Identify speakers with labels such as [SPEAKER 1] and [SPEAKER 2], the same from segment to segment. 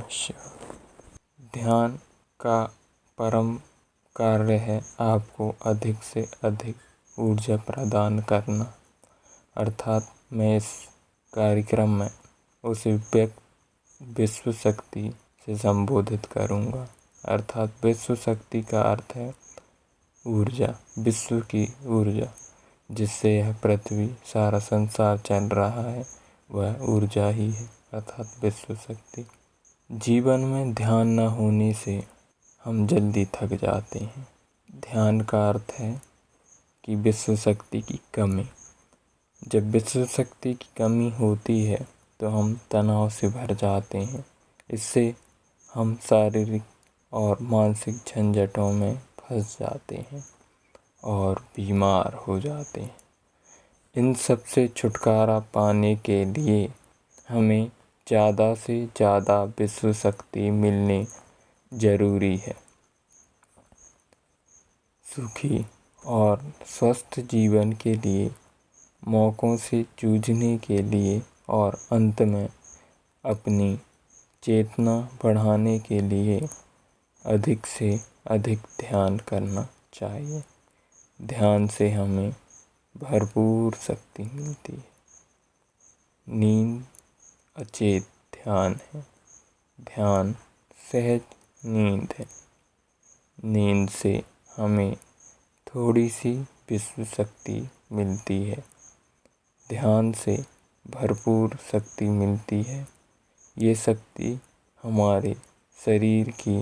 [SPEAKER 1] शिवाय। ध्यान का परम कार्य है आपको अधिक से अधिक ऊर्जा प्रदान करना। अर्थात मैं इस कार्यक्रम में उस विश्व शक्ति से संबोधित करूँगा। अर्थात विश्व शक्ति का अर्थ है ऊर्जा, विश्व की ऊर्जा, जिससे यह पृथ्वी सारा संसार चल रहा है, वह ऊर्जा ही है, अर्थात विश्व शक्ति। जीवन में ध्यान न होने से हम जल्दी थक जाते हैं। ध्यान का अर्थ है कि विश्व शक्ति की कमी। जब विश्व शक्ति की कमी होती है तो हम तनाव से भर जाते हैं। इससे हम शारीरिक और मानसिक झंझटों में फंस जाते हैं और बीमार हो जाते हैं। इन सब से छुटकारा पाने के लिए हमें ज़्यादा से ज़्यादा विश्व शक्ति मिलनी ज़रूरी है। सुखी और स्वस्थ जीवन के लिए, मौक़ों से जूझने के लिए और अंत में अपनी चेतना बढ़ाने के लिए अधिक से अधिक ध्यान करना चाहिए। ध्यान से हमें भरपूर शक्ति मिलती है। नींद अचेत ध्यान है। ध्यान सहज नींद है। नींद से हमें थोड़ी सी विश्व शक्ति मिलती है। ध्यान से भरपूर शक्ति मिलती है। ये शक्ति हमारे शरीर की,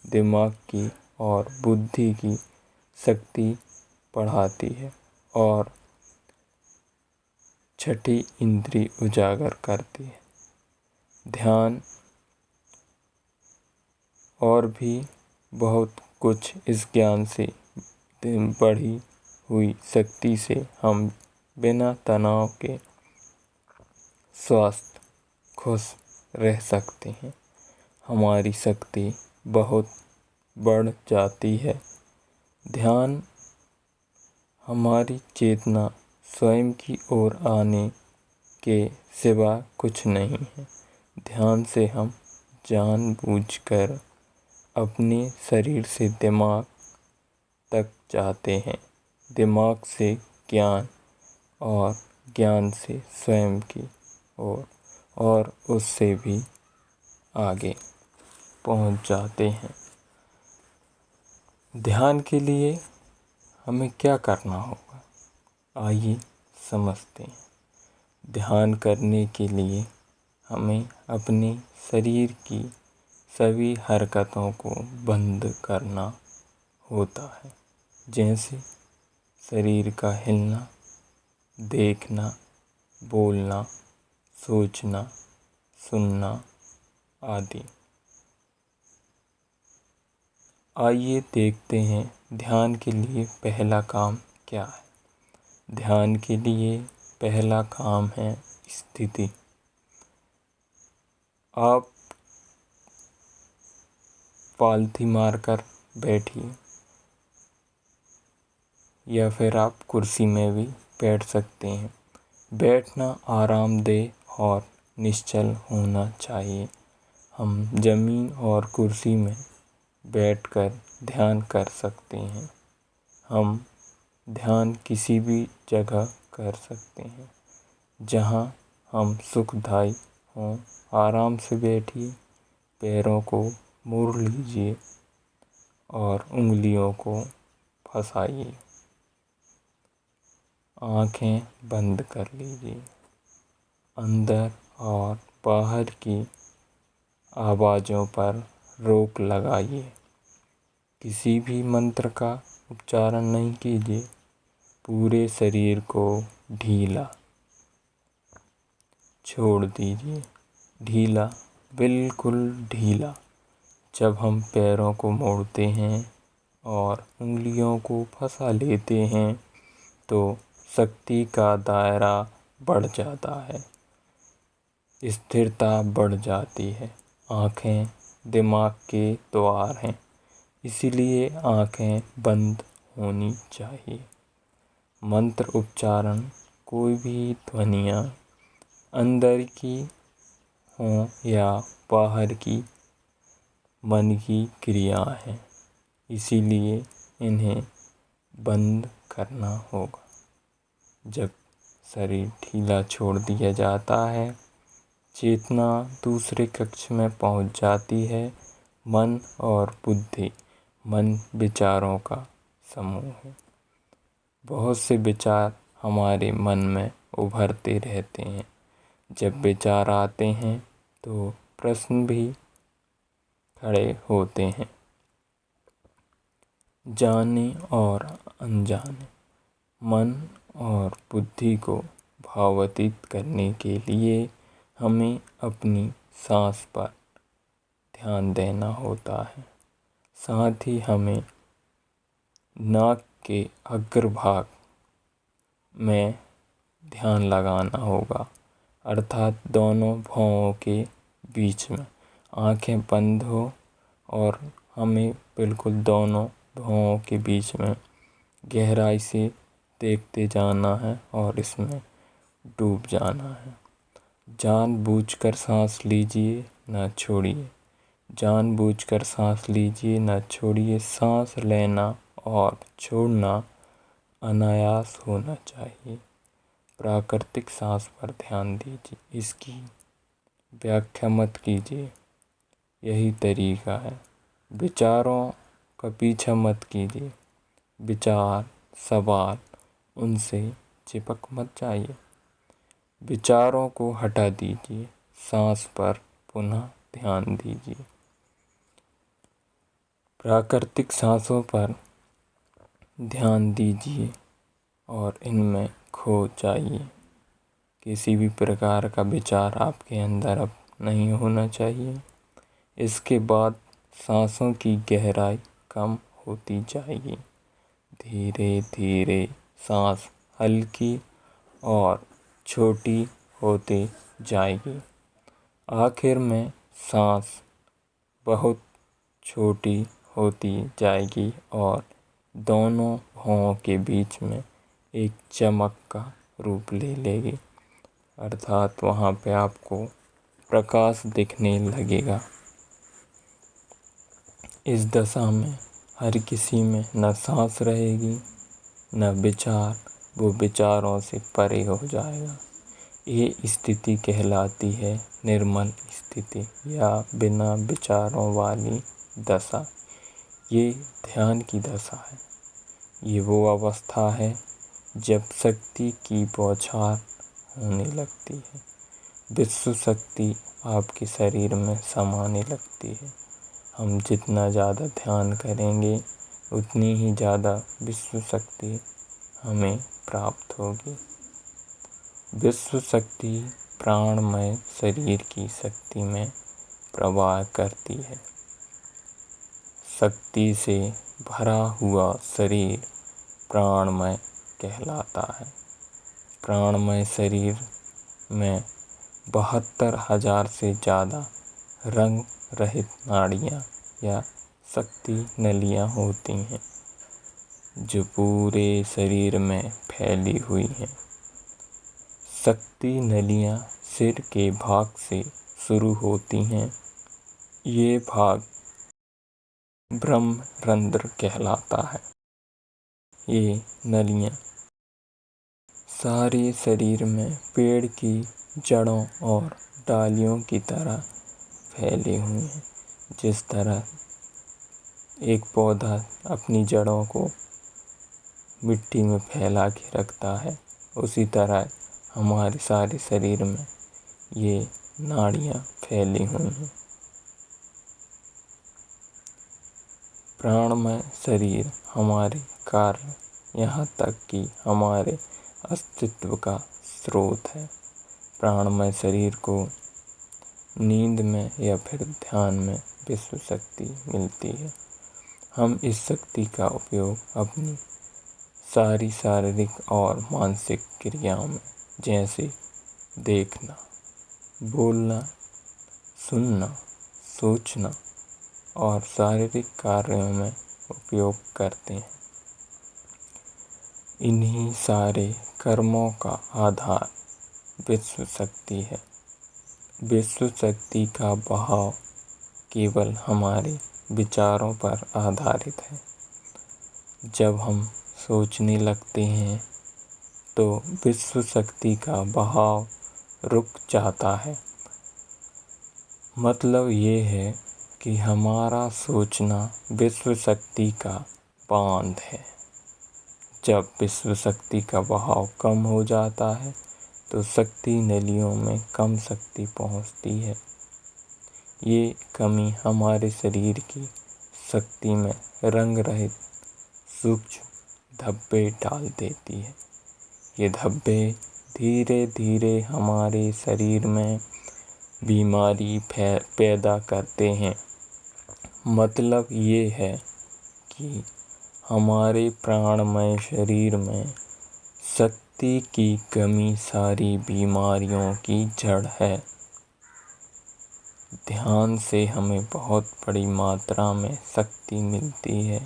[SPEAKER 1] दिमाग की और बुद्धि की शक्ति बढ़ाती है और छठी इंद्रिय उजागर करती है। ध्यान और भी बहुत कुछ इस ज्ञान से बढ़ी हुई शक्ति से हम बिना तनाव के स्वस्थ खुश रह सकते हैं। हमारी शक्ति बहुत बढ़ जाती है। ध्यान हमारी चेतना स्वयं की ओर आने के सिवा कुछ नहीं है। ध्यान से हम जानबूझकर अपने शरीर से दिमाग तक जाते हैं, दिमाग से ज्ञान और ज्ञान से स्वयं की ओर और उससे भी आगे पहुंच जाते हैं। ध्यान के लिए हमें क्या करना होगा, आइए समझते हैं। ध्यान करने के लिए हमें अपने शरीर की सभी हरकतों को बंद करना होता है, जैसे शरीर का हिलना, देखना, बोलना, सोचना, सुनना आदि। आइए देखते हैं ध्यान के लिए पहला काम क्या है। ध्यान के लिए पहला काम है स्थिति। आप पालथी मारकर बैठिए या फिर आप कुर्सी में भी बैठ सकते हैं। बैठना आरामदेह और निश्चल होना चाहिए। हम ज़मीन और कुर्सी में बैठकर ध्यान कर सकते हैं। हम ध्यान किसी भी जगह कर सकते हैं जहां हम सुखदायी हों। आराम से बैठिए, पैरों को मोड़ लीजिए और उंगलियों को फंसाइए। आँखें बंद कर लीजिए। अंदर और बाहर की आवाज़ों पर रोक लगाइए। किसी भी मंत्र का उच्चारण नहीं कीजिए। पूरे शरीर को ढीला छोड़ दीजिए। ढीला, बिल्कुल ढीला। जब हम पैरों को मोड़ते हैं और उंगलियों को फंसा लेते हैं तो शक्ति का दायरा बढ़ जाता है, स्थिरता बढ़ जाती है। आँखें दिमाग के द्वार हैं, इसीलिए आँखें बंद होनी चाहिए। मंत्र उच्चारण, कोई भी ध्वनियाँ अंदर की हों या बाहर की, मन की क्रिया हैं, इसीलिए इन्हें बंद करना होगा। जब शरीर ढीला छोड़ दिया जाता है, चेतना दूसरे कक्ष में पहुंच जाती है। मन और बुद्धि, मन विचारों का समूह है। बहुत से विचार हमारे मन में उभरते रहते हैं। जब विचार आते हैं तो प्रश्न भी खड़े होते हैं। जाने और अनजाने, मन और बुद्धि को भावातीत करने के लिए हमें अपनी सांस पर ध्यान देना होता है। साथ ही हमें नाक के अग्रभाग में ध्यान लगाना होगा, अर्थात दोनों भौहों के बीच में। आंखें बंद हो और हमें बिल्कुल दोनों भौहों के बीच में गहराई से देखते जाना है और इसमें डूब जाना है। जानबूझकर सांस लीजिए, न छोड़िए। जानबूझकर सांस लीजिए, न छोड़िए। सांस लेना और छोड़ना अनायास होना चाहिए। प्राकृतिक सांस पर ध्यान दीजिए, इसकी व्याख्या मत कीजिए, यही तरीका है। विचारों का पीछा मत कीजिए। विचार, सवाल, उनसे चिपक मत जाइए। विचारों को हटा दीजिए, सांस पर पुनः ध्यान दीजिए। प्राकृतिक सांसों पर ध्यान दीजिए और इनमें खो जाइए। किसी भी प्रकार का विचार आपके अंदर अब नहीं होना चाहिए। इसके बाद सांसों की गहराई कम होती जाएगी। धीरे धीरे सांस हल्की और छोटी होती जाएगी। आखिर में सांस बहुत छोटी होती जाएगी और दोनों भौहों के बीच में एक चमक का रूप ले लेगी, अर्थात वहाँ पे आपको प्रकाश दिखने लगेगा। इस दशा में हर किसी में न सांस रहेगी न विचार, वो विचारों से परे हो जाएगा। ये स्थिति कहलाती है निर्मल स्थिति या बिना विचारों वाली दशा। ये ध्यान की दशा है। ये वो अवस्था है जब शक्ति की बौछार होने लगती है। विश्व शक्ति आपके शरीर में समाने लगती है। हम जितना ज़्यादा ध्यान करेंगे उतनी ही ज़्यादा विश्व शक्ति हमें प्राप्त होगी। विश्व शक्ति प्राणमय शरीर की शक्ति में प्रवाह करती है। शक्ति से भरा हुआ शरीर प्राणमय कहलाता है। प्राणमय शरीर में 72,000 से ज़्यादा रंग रहित नाड़ियाँ या शक्ति नलियाँ होती हैं, जो पूरे शरीर में फैली हुई हैं। शक्ति नलियाँ सिर के भाग से शुरू होती हैं। ये भाग ब्रह्मरंध्र कहलाता है। ये नलियाँ सारे शरीर में पेड़ की जड़ों और डालियों की तरह फैली हुई हैं। जिस तरह एक पौधा अपनी जड़ों को मिट्टी में फैला के रखता है, उसी तरह हमारे सारे शरीर में ये नाड़ियाँ फैली हुई हैं। प्राणमय शरीर हमारे कार्य, यहाँ तक कि हमारे अस्तित्व का स्रोत है। प्राणमय शरीर को नींद में या फिर ध्यान में विश्व शक्ति मिलती है। हम इस शक्ति का उपयोग अपनी सारी शारीरिक और मानसिक क्रियाओं में, जैसे देखना, बोलना, सुनना, सोचना और शारीरिक कार्यों में उपयोग करते हैं। इन्हीं सारे कर्मों का आधार विश्व शक्ति है। विश्व शक्ति का बहाव केवल हमारे विचारों पर आधारित है। जब हम सोचने लगते हैं तो विश्व शक्ति का बहाव रुक जाता है। मतलब ये है कि हमारा सोचना विश्व शक्ति का बांध है। जब विश्व शक्ति का बहाव कम हो जाता है तो शक्ति नलियों में कम शक्ति पहुंचती है। ये कमी हमारे शरीर की शक्ति में रंग रहित सूक्ष्म धब्बे डाल देती है। ये धब्बे धीरे धीरे हमारे शरीर में बीमारी पैदा करते हैं। मतलब ये है कि हमारे प्राणमय शरीर में शक्ति की कमी सारी बीमारियों की जड़ है। ध्यान से हमें बहुत बड़ी मात्रा में शक्ति मिलती है।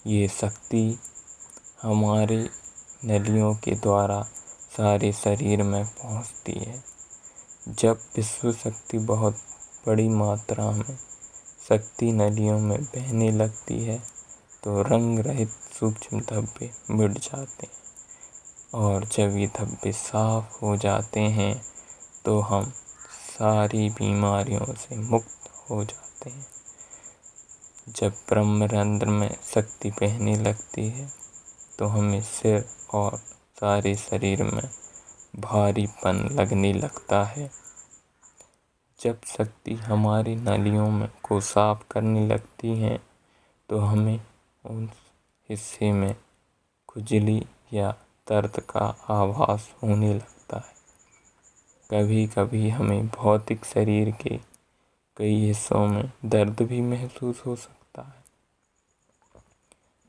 [SPEAKER 1] ये शक्ति हमारे नलियों के द्वारा सारे शरीर में पहुंचती है। जब विश्व शक्ति बहुत बड़ी मात्रा में शक्ति नलियों में बहने लगती है तो रंग रहित सूक्ष्म धब्बे मिट जाते हैं, और जब ये धब्बे साफ हो जाते हैं तो हम सारी बीमारियों से मुक्त हो जाते हैं। जब ब्रह्मरंध्र में शक्ति बहने लगती है तो हमें सिर और सारे शरीर में भारीपन लगने लगता है। जब शक्ति हमारी नालियों में को साफ करने लगती है तो हमें उस हिस्से में खुजली या दर्द का आभास होने लगता है। कभी कभी हमें भौतिक शरीर के कई हिस्सों में दर्द भी महसूस हो सकता है।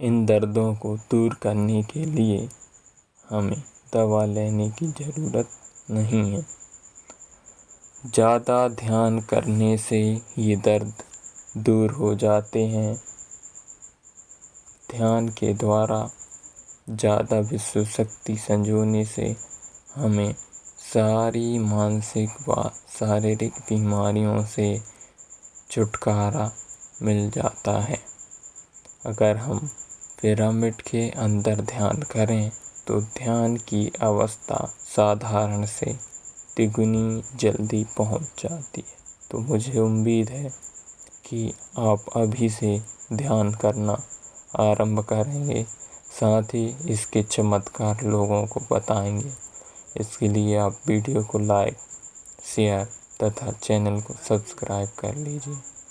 [SPEAKER 1] इन दर्दों को दूर करने के लिए हमें दवा लेने की ज़रूरत नहीं है। ज़्यादा ध्यान करने से ये दर्द दूर हो जाते हैं। ध्यान के द्वारा ज़्यादा विश्व शक्ति संजोने से हमें सारी मानसिक व शारीरिक बीमारियों से छुटकारा मिल जाता है। अगर हम पिरामिड के अंदर ध्यान करें तो ध्यान की अवस्था साधारण से तिगुनी जल्दी पहुंच जाती है। तो मुझे उम्मीद है कि आप अभी से ध्यान करना आरंभ करेंगे, साथ ही इसके चमत्कार लोगों को बताएंगे। इसके लिए आप वीडियो को लाइक, शेयर तथा चैनल को सब्सक्राइब कर लीजिए।